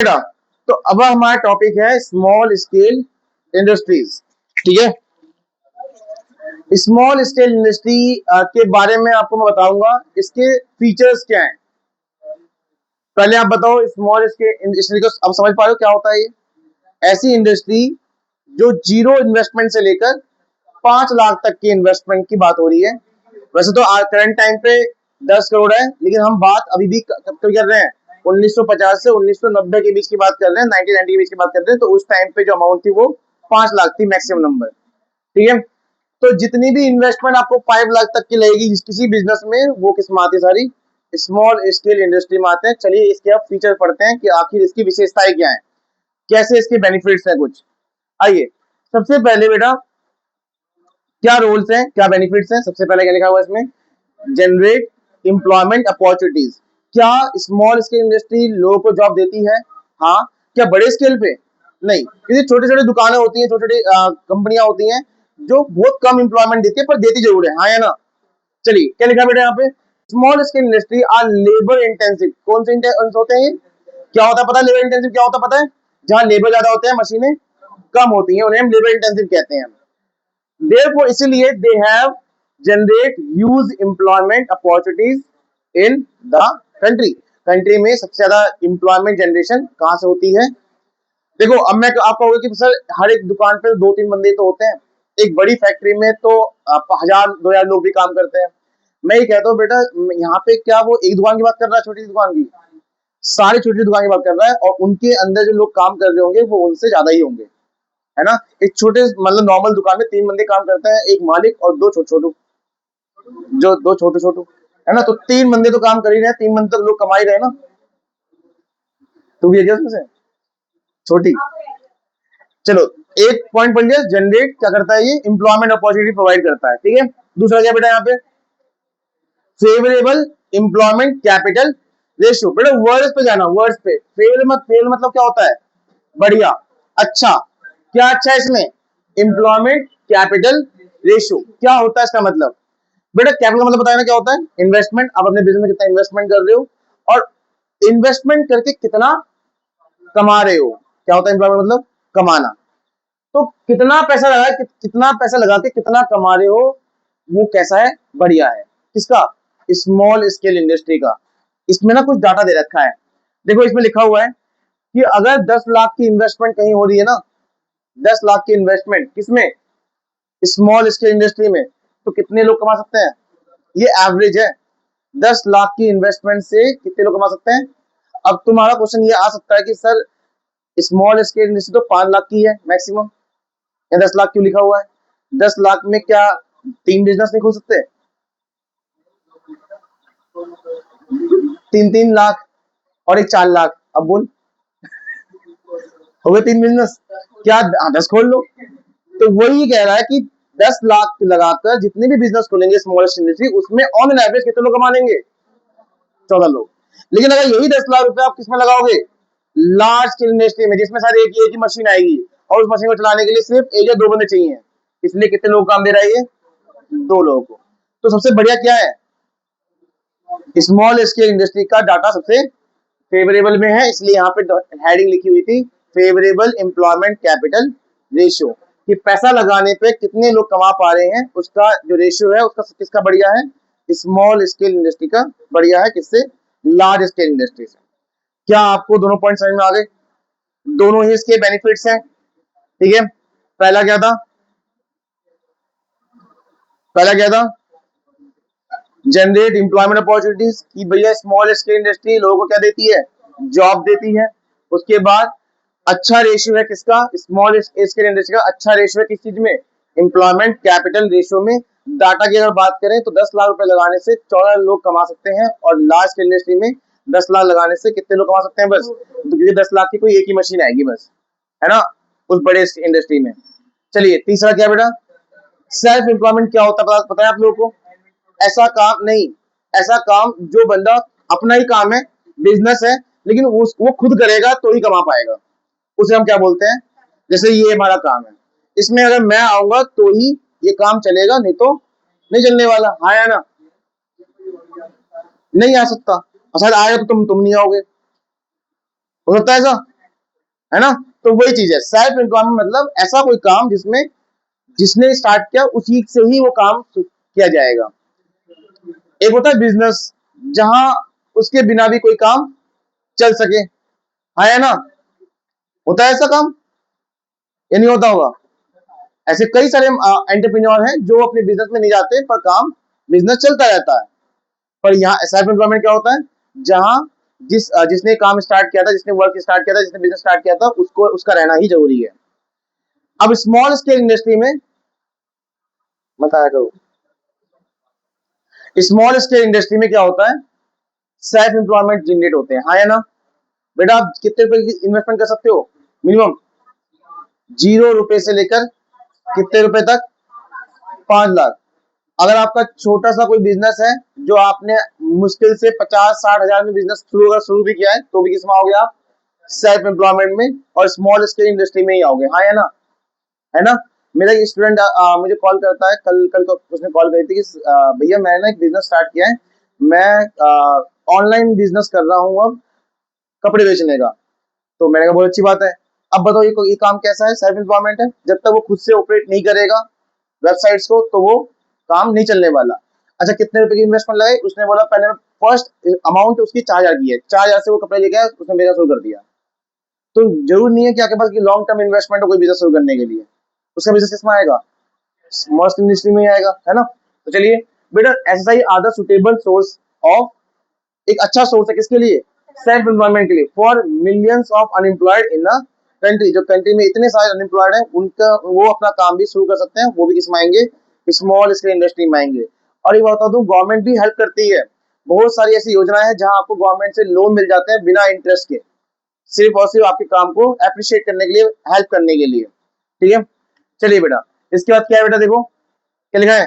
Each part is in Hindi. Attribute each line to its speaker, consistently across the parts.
Speaker 1: बेटा, तो अब हमारा टॉपिक है स्मॉल स्केल इंडस्ट्रीज। ठीक है, स्मॉल स्केल इंडस्ट्री के बारे में आपको मैं बताऊंगा, इसके फीचर्स क्या हैं। पहले आप बताओ स्मॉल स्केल इंडस्ट्री को अब समझ पा रहे हो क्या होता है। ये ऐसी इंडस्ट्री जो जीरो इन्वेस्टमेंट से लेकर 5 लाख तक की इन्वेस्टमेंट की बात हो रही है। वैसे तो करंट टाइम पे 10 करोड़ है, लेकिन हम बात अभी भी कब कर रहे हैं, 1950 से 1990 के बीच की बात कर रहे हैं, 1990 के बीच की बात कर रहे हैं। तो उस टाइम पे जो अमाउंट थी वो 5 लाख थी, मैक्सिमम नंबर। ठीक है, तो जितनी भी इन्वेस्टमेंट आपको 5 लाख तक की लगेगी किसी बिजनेस में, वो किस में आती है, सारी स्मॉल स्केल इंडस्ट्री में आते हैं। चलिए इसके अब फीचर पढ़ते हैं कि आखिर इसकी विशेषताएं क्या है, कैसे इसके बेनिफिट्स हैं कुछ। आइए, सबसे पहले बेटा क्या रोल्स हैं, क्या बेनिफिट्स हैं। सबसे पहले क्या लिखा हुआ है इसमें, जनरेट एम्प्लॉयमेंट अपॉर्चुनिटीज। क्या स्मॉल स्केल इंडस्ट्री लोगों को जॉब देती है? हाँ। क्या बड़े स्केल पे? नहीं, क्योंकि छोटे छोटे दुकानें होती हैं, छोटी छोटी कंपनियां होती हैं जो बहुत कम एम्प्लॉयमेंट देती है, पर देती जरूर है, हाँ या ना। चलिए क्या लिखा बेटा यहाँ पे, small scale industry are labour intensive. कौन से होते हैं ये, क्या होता है पता है? लेबर इंटेंसिव क्या होता है पता है? जहां लेबर ज्यादा होते हैं, मशीनें कम होती हैं, उन्हें हम लेबर इंटेंसिव कहते हैं। Therefore, इसलिए they have generate huge employment opportunities in the country। Country में सबसे ज्यादा एम्प्लॉयमेंट जनरेशन कहां से होती है? देखो, अब मैं आप कहोगे कि सर हर एक दुकान पे 2-3 बंदे तो होते हैं, एक बड़ी फैक्ट्री में तो 1000-2000 लोग भी काम करते हैं। मैं ये कहता हूँ बेटा, यहाँ पे क्या वो एक दुकान की बात कर रहा है, छोटी दुकान की? सारी छोटी दुकान की बात कर रहा है, और उनके अंदर जो लोग काम कर रहे होंगे वो उनसे ज्यादा ही होंगे, है ना। एक छोटे मतलब नॉर्मल दुकान में 3 बंदे काम करते हैं, एक मालिक और दो छोटे छोटू, जो दो छोटे छोटू, है ना। तो 3 बंदे तो काम कर ही रहे हैं, 3 बंदे तो लोग कमा ही रहे हैं ना। तो भी उसमें से छोटी, चलो एक पॉइंट पढ़ लिया। जनरेट क्या करता है ये, एम्प्लॉयमेंट अपॉर्चुनिटी प्रोवाइड करता है। ठीक है, दूसरा क्या बेटा यहाँ पे, फेवरेबल एम्प्लॉयमेंट कैपिटल रेशियो। बेटा वर्ड्स पे जाना, वर्ड्स पे। फेवरेबल मतलब क्या होता है, बढ़िया, अच्छा। क्या अच्छा है इसमें, एम्प्लॉयमेंट कैपिटल रेशियो। क्या होता है इसका मतलब? बेटा कैपिटल मतलब बताया ना क्या होता है, इन्वेस्टमेंट। आप अपने बिजनेस में कितना इन्वेस्टमेंट कर रहे हो, और इन्वेस्टमेंट करके कितना कमा रहे हो। क्या होता है एम्प्लॉयमेंट मतलब, कमाना। तो कितना पैसा लगा, कितना पैसा लगा के कितना कमा रहे हो, वो कैसा है, बढ़िया है। किसका, स्मॉल स्केल इंडस्ट्री का। इसमें ना कुछ डाटा दे रखा है, देखो इसमें लिखा हुआ है कि अगर 10 लाख की इन्वेस्टमेंट कहीं हो रही है ना, 10 लाख की इन्वेस्टमेंट किसमें, स्मॉल स्केल इंडस्ट्री में, तो कितने लोग कमा सकते हैं? ये एवरेज है, 10 लाख की इन्वेस्टमेंट से कितने लोग कमा सकते हैं। अब तुम्हारा क्वेश्चन ये आ सकता है कि सर स्मॉल स्केल इंडस्ट्री तो 5 लाख की है मैक्सिमम, या 10 लाख क्यों लिखा हुआ है? 10 लाख में क्या 3 बिजनेस नहीं खोल सकते? 3-3 लाख और एक 4 लाख, अब बोल, हो गए 3 बिजनेस। क्या 10 खोल लो। तो वही कह रहा है कि 10 लाख लगाकर जितने भी बिजनेस खोलेंगे स्मॉल इंडस्ट्री, उसमें ऑन एन एवरेज कितने लोग कमा लेंगे, 14 लोग। लेकिन अगर यही 10 लाख रुपए आप किसमें लगाओगे, लार्ज स्केल इंडस्ट्री में, जिसमें शायद एक ही मशीन आएगी, और उस मशीन को चलाने के लिए सिर्फ एक या दो बंदे चाहिए, इसलिए कितने लोग काम दे रहा है ये, 2 लोगों को। तो सबसे बढ़िया क्या है, स्मॉल स्केल इंडस्ट्री का डाटा सबसे फेवरेबल में है, इसलिए यहाँ पे हेडिंग लिखी हुई थी फेवरेबल एम्प्लॉयमेंट कैपिटल रेशियो, कि पैसा लगाने पे कितने लोग कमा पा रहे हैं, उसका जो रेशियो है उसका किसका बढ़िया है, स्मॉल स्केल इंडस्ट्री का बढ़िया है, किससे, लार्ज स्केल इंडस्ट्री से। क्या आपको दोनों पॉइंट समझ में आ गए? दोनों ही इसके बेनिफिट्स हैं। ठीक है, पहला क्या था, पहला क्या था, जनरेट एम्प्लॉयमेंट अपॉर्चुनिटीज, कि भैया स्मॉल स्केल इंडस्ट्री लोगों को क्या देती है, जॉब देती है। उसके बाद अच्छा रेशियो है किसका, स्मॉल स्केल इंडस्ट्री का अच्छा रेशियो है किस चीज में, एम्प्लॉयमेंट कैपिटल रेशियो में। डाटा की अगर बात करें तो 10 लाख रुपए लगाने से 14 लोग कमा सकते हैं, और लार्ज स्केल इंडस्ट्री में 10 लाख लगाने से कितने लोग कमा सकते हैं, बस, तो क्योंकि 10 लाख की कोई एक ही मशीन आएगी बस, है ना, उस बड़े इंडस्ट्री में। चलिए तीसरा क्या बेटा, सेल्फ एम्प्लॉयमेंट क्या होता है पता है आप लोगों को? ऐसा काम नहीं, ऐसा काम जो बंदा अपना ही काम है, बिजनेस है, लेकिन वो खुद करेगा तो ही कमा पाएगा, उसे हम क्या बोलते हैं, जैसे ये हमारा काम है, इसमें अगर मैं आऊंगा तो ही ये काम चलेगा, नहीं तो नहीं चलने वाला, हाँ या ना। नहीं आ सकता, और शायद आएगा तो तुम नहीं आओगे, हो सकता है ऐसा, है ना? तो वही चीज है सेल्फ एम्प्लॉयमेंट, मतलब ऐसा कोई काम जिसमें जिसने स्टार्ट किया उसी से ही वो काम किया जाएगा। एक होता है बिजनेस, जहां उसके बिना भी कोई काम चल सके, हाँ है ना? होता है ऐसा काम या नहीं होता होगा? ऐसे कई सारे एंटरप्रेन्योर हैं जो अपने बिजनेस में नहीं जाते पर काम बिजनेस चलता रहता है। पर यहाँ सेल्फ एम्प्लॉयमेंट क्या होता है, जहां जिसने काम स्टार्ट किया था, जिसने वर्क स्टार्ट किया था, जिसने बिजनेस स्टार्ट किया था, उसको उसका रहना ही जरूरी है। अब स्मॉल स्केल इंडस्ट्री में बताया करो, स्मॉल स्केल इंडस्ट्री में क्या होता है, सेल्फ एम्प्लॉयमेंट जनरेट होते हैं, हाँ या ना? बेटा आप कितने रुपए की इन्वेस्टमेंट कर सकते हो मिनिमम? 0 रुपए से लेकर कितने रुपए तक? 5 लाख। अगर आपका छोटा सा कोई बिजनेस है जो आपने मुश्किल से 50-60 हजार में बिजनेस शुरू भी किया है, तो भी किसमें आओगे आप? सेल्फ एम्प्लॉयमेंट में और स्मॉल स्केल इंडस्ट्री में ही आओगे, हाँ या ना? है ना? मेरा एक स्टूडेंट मुझे कॉल करता है, कल कल को उसने कॉल करी थी कि भैया मैंने ना एक बिजनेस स्टार्ट किया है, मैं ऑनलाइन बिजनेस कर रहा हूँ अब, कपड़े बेचने का। तो मैंने कहा बहुत अच्छी बात है, अब बताओ ये काम कैसा है? सेल्फ एम्प्लॉयमेंट है। जब तक वो खुद से ऑपरेट नहीं करेगा वेबसाइट्स को तो वो काम नहीं चलने वाला। अच्छा कितने रुपए की इन्वेस्टमेंट लगाई? उसने बोला पहले फर्स्ट अमाउंट उसकी 4 हजार की है, 4 हजार से वो कपड़े लेके आया, उसने बिजनेस शुरू कर दिया। तो जरूर नहीं है कि आपके पास की लॉन्ग टर्म इन्वेस्टमेंट हो कोई बिजनेस शुरू करने के लिए, उसका बिजनेस किसमें आएगा? स्मॉल इंडस्ट्री में ही आएगा, है ना? तो चलिए बेटा, ऐसा ही आदर सुटेबल सोर्स ऑफ, एक अच्छा सोर्स है किसके लिए? सेल्फ एम्प्लॉयमेंट के लिए, for millions of unemployed in a country. जो कंट्री में इतने सारे अनएम्प्लॉयड हैं उनका वो अपना काम भी शुरू कर सकते हैं, वो भी किस में आएंगे? स्मॉल स्केल इंडस्ट्री में आएंगे। और ये बता दूं गवर्नमेंट भी हेल्प करती है, बहुत सारी ऐसी योजनाएं हैं जहां आपको गवर्नमेंट से लोन मिल जाते हैं बिना इंटरेस्ट के, सिर्फ और सिर्फ आपके काम को अप्रिशिएट करने के लिए, हेल्प करने के लिए। ठीक है, चलिए बेटा, इसके बाद क्या है बेटा, देखो क्या लिखा है,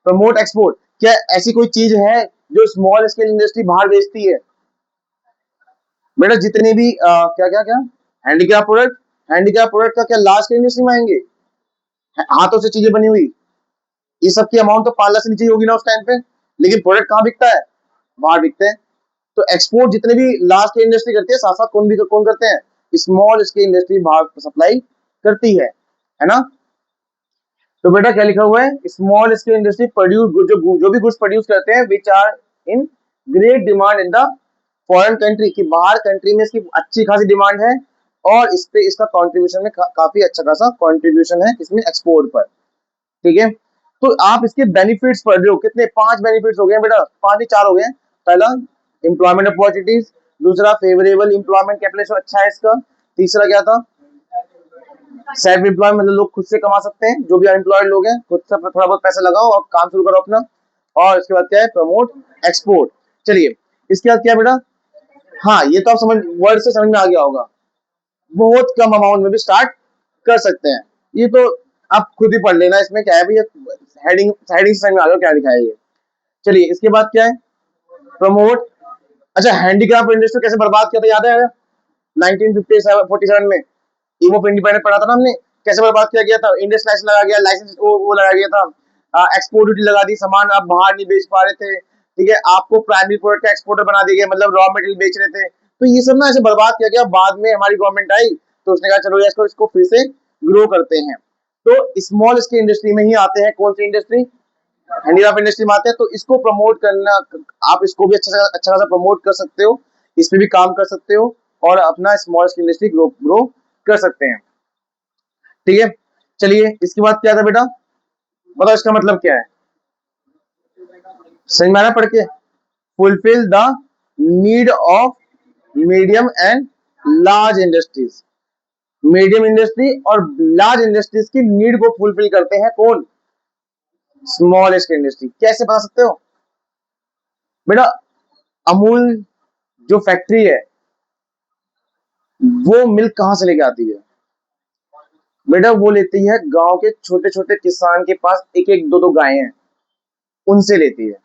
Speaker 1: प्रमोट एक्सपोर्ट। क्या ऐसी कोई चीज है जो स्मॉल स्केल इंडस्ट्री बाहर बेचती है? बेटा जितने भी क्या क्या क्या हैंडीक्राफ्ट प्रोडक्ट, हैंडीक्राफ्ट प्रोडक्ट का क्या लार्ज स्केल इंडस्ट्री में आएंगे? हाथों से चीजें बनी हुई, ये सब की अमाउंट तो 5 लाख से नीचे ही होगी ना उस टाइम पे, लेकिन प्रोडक्ट कहाँ बिकता है? बाहर बिकते हैं। तो एक्सपोर्ट जितने भी लार्ज स्केल इंडस्ट्री करती है, साथ साथ कौन करते हैं? स्मॉल स्केल इंडस्ट्री बाहर सप्लाई करती है ना? तो बेटा क्या लिखा हुआ है, स्मॉल स्केल इंडस्ट्री प्रोड्यूस, जो भी गुड्स प्रोड्यूस करते हैं which are in great demand in the foreign country, की बाहर कंट्री में इसकी अच्छी खासी डिमांड है, और इस पे इसका कंट्रीब्यूशन में काफी अच्छा खासा कंट्रीब्यूशन है इसमें एक्सपोर्ट पर। ठीक है, तो आप इसके बेनिफिट्स पढ़ रहे हो, कितने? 5 बेनिफिट्स हो गए बेटा, 5 नहीं 4 हो गए। पहला एम्प्लॉयमेंट अपॉर्चुनिटीज, दूसरा फेवरेबल एम्प्लॉयमेंट कैपिटल अच्छा है इसका, तीसरा क्या था? सेल्फ एम्प्लॉय, मतलब लोग खुद से कमा सकते हैं, जो भी अनएम्प्लॉयड लोग हैं खुद से थोड़ा बहुत पैसा लगाओ और काम शुरू करो अपना। और इसके बाद क्या है? Promote export. चलिए इसके बाद क्या है बेटा? हाँ ये तो आप समझ, वर्ड से समझ में आ गया होगा, बहुत कम अमाउंट में भी स्टार्ट कर सकते हैं। ये तो आप खुद ही पढ़ लेना, इसमें क्या है भैया, हेडिंग हेडिंग समझ में आ गया क्या लिखा है ये। चलिए इसके बाद क्या है? प्रमोट। अच्छा हैंडीक्राफ्ट इंडस्ट्री कैसे बर्बाद किया था याद है? 1947 में ईव ऑफ इंडिपेंडेंस पढ़ा था ना हमने, कैसे बर्बाद किया गया था? इंडस लाइसेंस लगा गया, लाइसेंस वो लगा गया था, एक्सपोर्ट ड्यूटी लगा दी, सामान आप बाहर नहीं बेच पा रहे थे। ठीक है, आपको प्राइमरी प्रोडक्ट का एक्सपोर्टर बना दिया गया, मतलब रॉ मटेरियल बेच रहे थे। तो ये सब ना ऐसे बर्बाद किया गया। बाद में हमारी गवर्नमेंट आई तो उसने कहा चलो इसको इसको फिर से ग्रो करते हैं। तो स्मॉल स्केल इंडस्ट्री में ही आते हैं, कौन सी इंडस्ट्री? हैंडीक्राफ्ट इंडस्ट्री में आते हैं। तो इसको प्रमोट करना, आप इसको भी अच्छा खासा प्रमोट कर सकते हो, इस पे भी काम कर सकते हो और अपना स्मॉल स्केल इंडस्ट्री ग्रो कर सकते हैं। ठीक है, चलिए इसके बाद क्या था बेटा, बताओ इसका मतलब क्या है? समझ में आ रहा पढ़ के? Fulfil the need of medium and large industries. Medium industry और लार्ज इंडस्ट्रीज की नीड को फुलफिल करते हैं कौन? Small scale industry. कैसे बता सकते हो बेटा? अमूल जो फैक्ट्री है वो मिल्क कहां से लेके आती है? बेटा वो लेती है गांव के छोटे छोटे किसान के पास, एक एक दो दो गायें हैं, उनसे लेती है।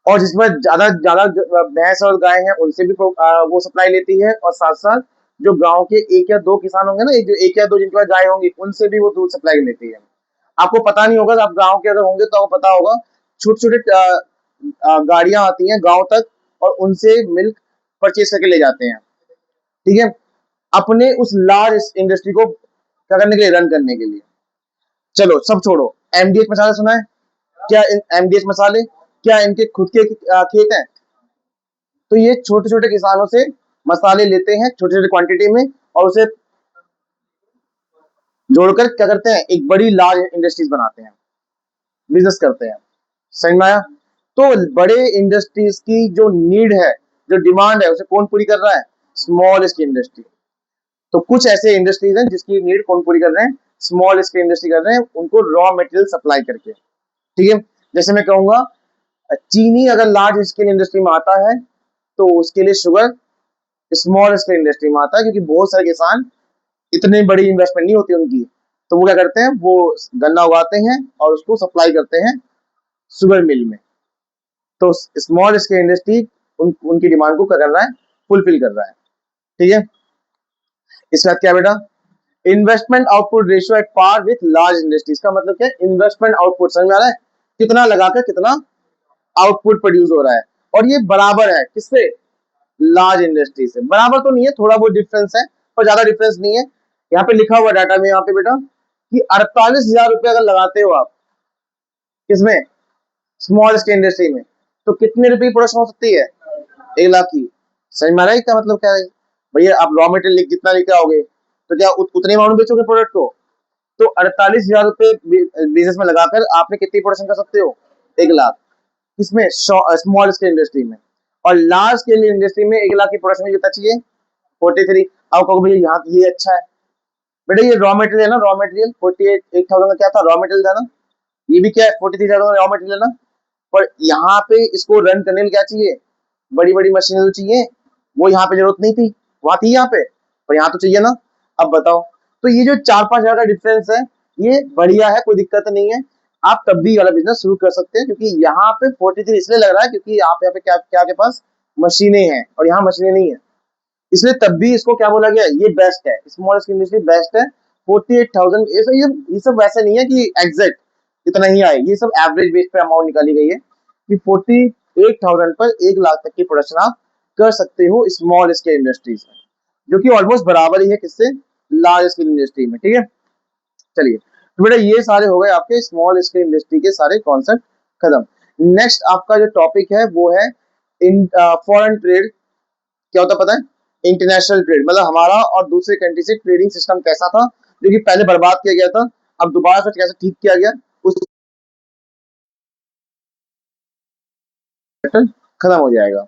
Speaker 1: और जिसमें ज्यादा ज्यादा भैंस और गाय हैं उनसे भी वो सप्लाई लेती है, और साथ साथ जो गांव के एक या दो किसान होंगे ना, एक या दो जिनके पास गाय होंगी, उनसे भी वो दूध सप्लाई लेती है। आपको पता नहीं होगा, आप गांव के अगर होंगे तो आपको पता होगा, छोटे छोटे गाड़ियां आती हैं गांव तक और उनसे मिल्क परचेज करके ले जाते हैं। ठीक है, अपने उस लार्ज इंडस्ट्री को क्या करने के लिए, रन करने के लिए। चलो सब छोड़ो, एमडीएच मसाला सुना है क्या? एमडीएच मसाले क्या इनके खुद के खेत हैं? तो ये छोटे छोटे किसानों से मसाले लेते हैं छोटे छोटे क्वांटिटी में और उसे जोड़कर क्या करते हैं, एक बड़ी लार्ज इंडस्ट्रीज बनाते हैं, बिजनेस करते हैं। समझ में आया? तो बड़े इंडस्ट्रीज की जो नीड है, जो डिमांड है, उसे कौन पूरी कर रहा है? Small scale industry. तो कुछ ऐसे इंडस्ट्रीज हैं जिसकी नीड कौन पूरी कर रहे हैं? स्मॉल स्केल इंडस्ट्री कर रहे हैं, उनको रॉ मटेरियल सप्लाई करके। ठीक है, जैसे मैं कहूंगा चीनी अगर लार्ज स्केल इंडस्ट्री में आता है तो उसके लिए शुगर स्मॉल स्केल इंडस्ट्री में आता है, क्योंकि बहुत सारे किसान, इतनी बड़ी इन्वेस्टमेंट नहीं होती उनकी, तो वो क्या करते हैं, वो गन्ना उगाते हैं और उसको सप्लाई करते हैं शुगर मिल में। तो स्मॉल स्केल इंडस्ट्री उनकी डिमांड को क्या कर रहा है, फुलफिल कर रहा है। ठीक है, इसके बाद क्या बेटा, investment output ratio at par with large industries. का मतलब क्या, इन्वेस्टमेंट आउटपुट समझ में आ रहा है, कितना लगाकर कितना आउटपुट प्रोड्यूस हो रहा है, और ये बराबर है किससे, लार्ज इंडस्ट्री से। बराबर तो नहीं है, थोड़ा बहुत डिफरेंस है, पर ज्यादा डिफरेंस नहीं है। यहाँ पे लिखा हुआ डाटा में, यहाँ पे बेटा, कि 48,000 रुपए अगर लगाते हो आप किसमें, स्मॉल स्केल इंडस्ट्री में, तो कितने रुपए की प्रोडक्शन हो सकती है, 1 लाख की। समझ में आ रहा है क्या मतलब क्या है? भैया आप रॉ मटेरियल कितना लेके आओगे, तो क्या उतने अमाउंट बेचोगे प्रोडक्ट को? तो 48,000 रुपए बिजनेस में लगाकर आपने कितनी प्रोडक्शन कर सकते हो, 1 लाख। किसमें, स्मॉल स्केल इंडस्ट्री में। और लार्ज स्केल इंडस्ट्री में 1 लाख की प्रोडक्शन कितना चाहिए, 43। अब कहो भैया यहाँ ये अच्छा है, बेटा ये रॉ मटेरियल है ना, रॉ मटेरियल 48,000 का क्या था, रॉ मटेरियल था ना, ये भी क्या है 43,000 का रॉ मटेरियल है ना। पर यहाँ पे इसको रन करने में क्या चाहिए, बड़ी बड़ी मशीनें तो चाहिए, वो यहाँ पे जरूरत नहीं थी, वहां थी यहाँ पे, पर यहाँ तो चाहिए ना। अब बताओ, तो ये जो 4-5 हजार का डिफरेंस है, ये बढ़िया है, कोई दिक्कत नहीं है। आप तब भी वाला बिजनेस शुरू कर सकते हैं, क्योंकि यहाँ पे 43 इसलिए लग रहा है क्योंकि आप यहाँ पे क्या क्या के पास मशीनें हैं और यहाँ मशीनें नहीं है, इसलिए तब भी इसको क्या बोला गया, ये बेस्ट है, स्मॉल स्केल इंडस्ट्री बेस्ट है। 48,000 ये सब वैसे नहीं है कि एग्जैक्ट इतना ही आए, ये सब एवरेज बेस पे अमाउंट निकाली गई है कि 48,000 पर 1 लाख तक की प्रोडक्शन आप कर सकते हो स्मॉल स्केल इंडस्ट्रीज में, जो कि ऑलमोस्ट बराबर ही है किससे, लार्ज स्केल इंडस्ट्री में। ठीक है, चलिए, तो बेटा ये सारे हो गए आपके स्मॉल स्केल इंडस्ट्री के सारे कॉन्सेप्ट खत्म। नेक्स्ट आपका जो टॉपिक है वो है इन फॉरेन ट्रेड। क्या होता है पता है, इंटरनेशनल ट्रेड, मतलब हमारा और दूसरे कंट्री से ट्रेडिंग सिस्टम कैसा था, जो कि पहले बर्बाद किया गया था, अब दोबारा से कैसे ठीक किया गया, उस खत्म हो जाएगा।